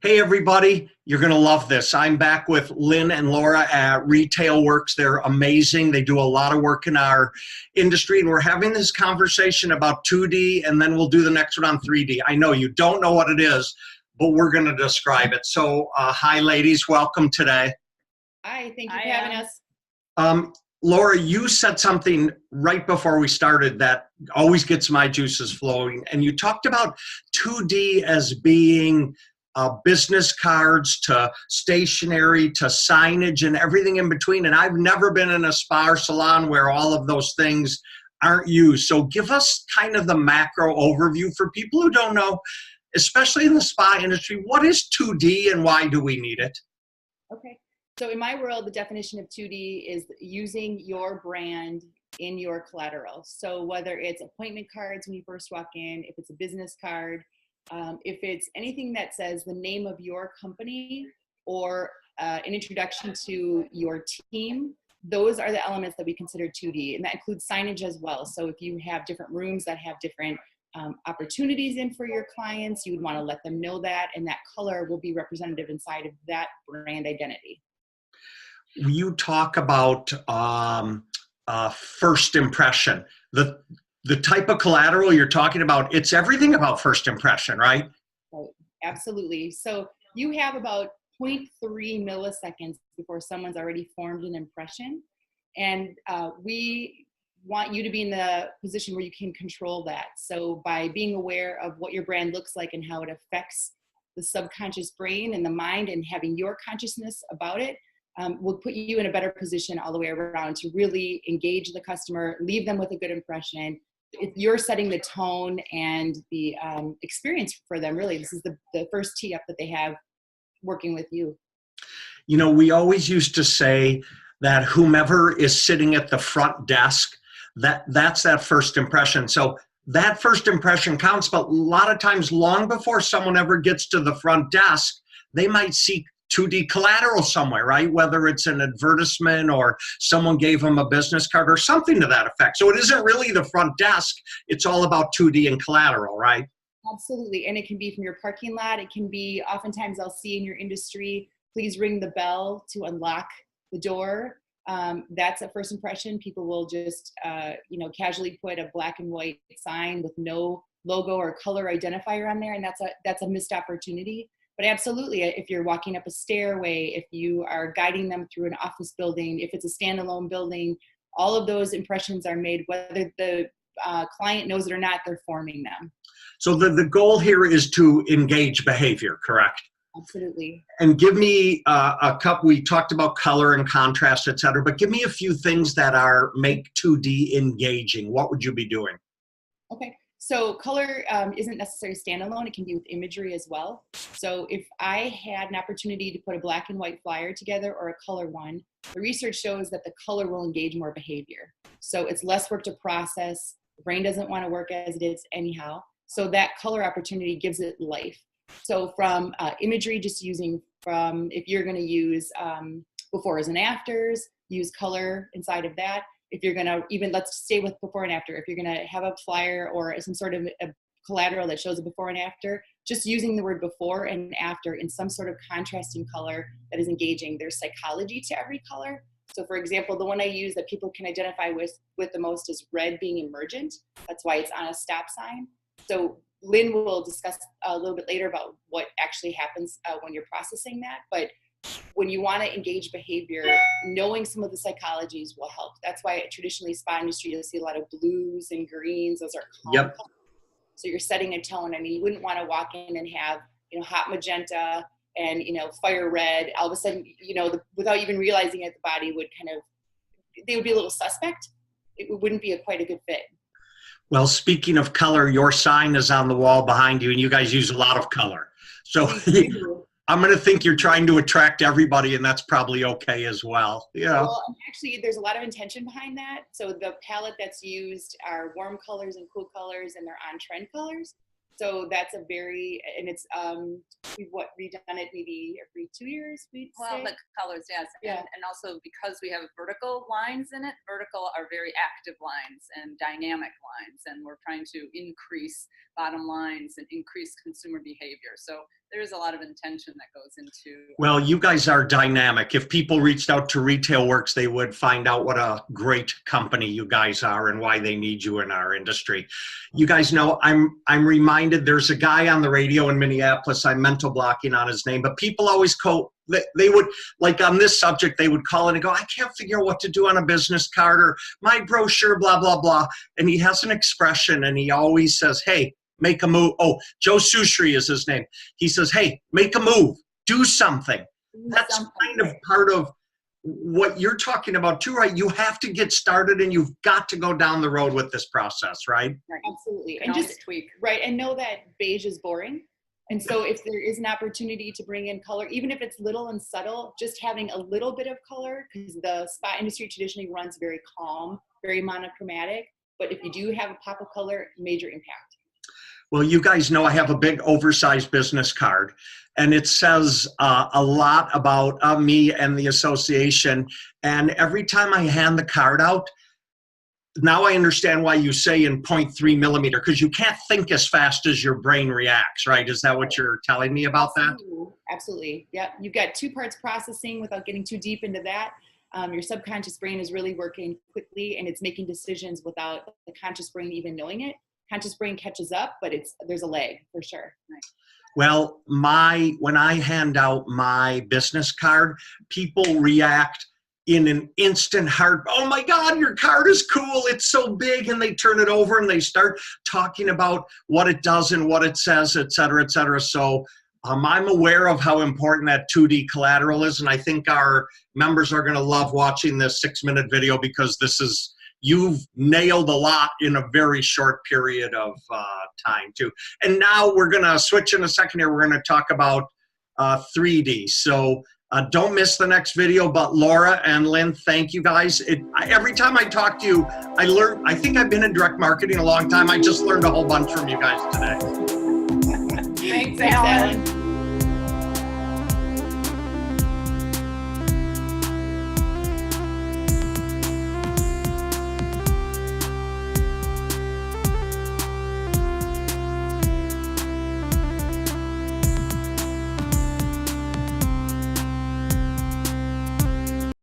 Hey everybody, you're going to love this. I'm back with Lynn and Laura at Retailworks. They're amazing. They do a lot of work in our industry, and we're having this conversation about 2D, and then we'll do the next one on 3D. I know you don't know what it is, but we're going to describe it. So hi ladies, welcome today. Hi, thank you for having us. Laura, you said something right before we started that always gets my juices flowing, and you talked about 2D as being business cards to stationery to signage and everything in between. And I've never been in a spa or salon where all of those things aren't used. So give us kind of the macro overview for people who don't know, especially in the spa industry. What is 2D and why do we need it? Okay. So in my world, the definition of 2D is using your brand in your collateral. So whether it's appointment cards when you first walk in, if it's a business card, if it's anything that says the name of your company or an introduction to your team, those are the elements that we consider 2D, and that includes signage as well. So if you have different rooms that have different opportunities in for your clients, you would want to let them know that, and that color will be representative inside of that brand identity. You talk about first impression. The type of collateral you're talking about, it's everything about first impression, right? Right. Absolutely. So you have about 0.3 milliseconds before someone's already formed an impression. And we want you to be in the position where you can control that. So by being aware of what your brand looks like and how it affects the subconscious brain and the mind, and having your consciousness about it, will put you in a better position all the way around to really engage the customer, leave them with a good impression. If you're setting the tone and the experience for them, really, this is the first tee up that they have working with you. You know, we always used to say that whomever is sitting at the front desk, that's that first impression. So that first impression counts, but a lot of times long before someone ever gets to the front desk, they might seek 2D collateral somewhere, right? Whether it's an advertisement or someone gave them a business card or something to that effect. So it isn't really the front desk. It's all about 2D and collateral, right? Absolutely. And it can be from your parking lot. It can be, oftentimes I'll see in your industry, please ring the bell to unlock the door. That's a first impression. People will just, casually put a black and white sign with no logo or color identifier on there. And that's a missed opportunity. But absolutely, if you're walking up a stairway, if you are guiding them through an office building, if it's a standalone building, all of those impressions are made, whether the client knows it or not, they're forming them. So the goal here is to engage behavior, correct? Absolutely. And give me a couple, we talked about color and contrast, et cetera, but give me a few things that make 2D engaging. What would you be doing? Okay. So color isn't necessarily standalone. It can be with imagery as well. So if I had an opportunity to put a black and white flyer together or a color one, the research shows that the color will engage more behavior. So it's less work to process. The brain doesn't want to work as it is anyhow. So that color opportunity gives it life. So from imagery, just using from, if you're going to use befores and afters, use color inside of that. If you're going to even, let's stay with before and after, if you're going to have a flyer or some sort of a collateral that shows a before and after, just using the word before and after in some sort of contrasting color that is engaging. There's psychology to every color. So for example, the one I use that people can identify with the most is red being emergent. That's why it's on a stop sign. So Lynn will discuss a little bit later about what actually happens when you're processing that. But when you want to engage behavior, knowing some of the psychologies will help. That's why traditionally spa industry, you'll see a lot of blues and greens. Those are calm colors. So you're setting a tone. I mean, you wouldn't want to walk in and have, hot magenta and, fire red. All of a sudden, without even realizing it, the body would they would be a little suspect. It wouldn't be quite a good fit. Well, speaking of color, your sign is on the wall behind you, and you guys use a lot of color. So I'm going to think you're trying to attract everybody, and that's probably okay as well. Yeah. Well, actually, there's a lot of intention behind that. So the palette that's used are warm colors and cool colors, and they're on-trend colors. So that's a very, and it's, we've redone it maybe every 2 years, we'd say. Well, the colors, yes. Yeah. And also because we have vertical lines in it, vertical are very active lines and dynamic lines, and we're trying to increase bottom lines and increase consumer behavior. So there's a lot of intention that goes into. Well, you guys are dynamic. If people reached out to Retailworks, they would find out what a great company you guys are and why they need you in our industry. You guys know, I'm reminded there's a guy on the radio in Minneapolis, I'm mental blocking on his name, but people always they would, like on this subject, they would call in and go, I can't figure out what to do on a business card or my brochure, blah, blah, blah. And he has an expression and he always says, hey, make a move. Oh, Joe Sushri is his name. He says, hey, make a move, do something. That's kind of part of what you're talking about too, right? You have to get started and you've got to go down the road with this process, right? Right. Absolutely. And just tweak. Right. And know that beige is boring. And so if there is an opportunity to bring in color, even if it's little and subtle, just having a little bit of color, because the spa industry traditionally runs very calm, very monochromatic. But if you do have a pop of color, major impact. Well, you guys know I have a big oversized business card, and it says a lot about me and the association. And every time I hand the card out, now I understand why you say in 0.3 millimeter, because you can't think as fast as your brain reacts, right? Is that what you're telling me about that? Absolutely. Yep. You've got two parts processing without getting too deep into that. Your subconscious brain is really working quickly and it's making decisions without the conscious brain even knowing it. Conscious brain catches up, but there's a lag for sure. Right. Well, when I hand out my business card, people react in an instant heart. Oh my God, your card is cool. It's so big. And they turn it over and they start talking about what it does and what it says, et cetera, et cetera. So I'm aware of how important that 2D collateral is. And I think our members are going to love watching this 6-minute video because you've nailed a lot in a very short period of time too. And now we're going to switch in a second here. We're going to talk about 3D. So don't miss the next video, but Laura and Lynn, thank you guys. Every time I talk to you, I think I've been in direct marketing a long time. I just learned a whole bunch from you guys today. Thanks, Alan.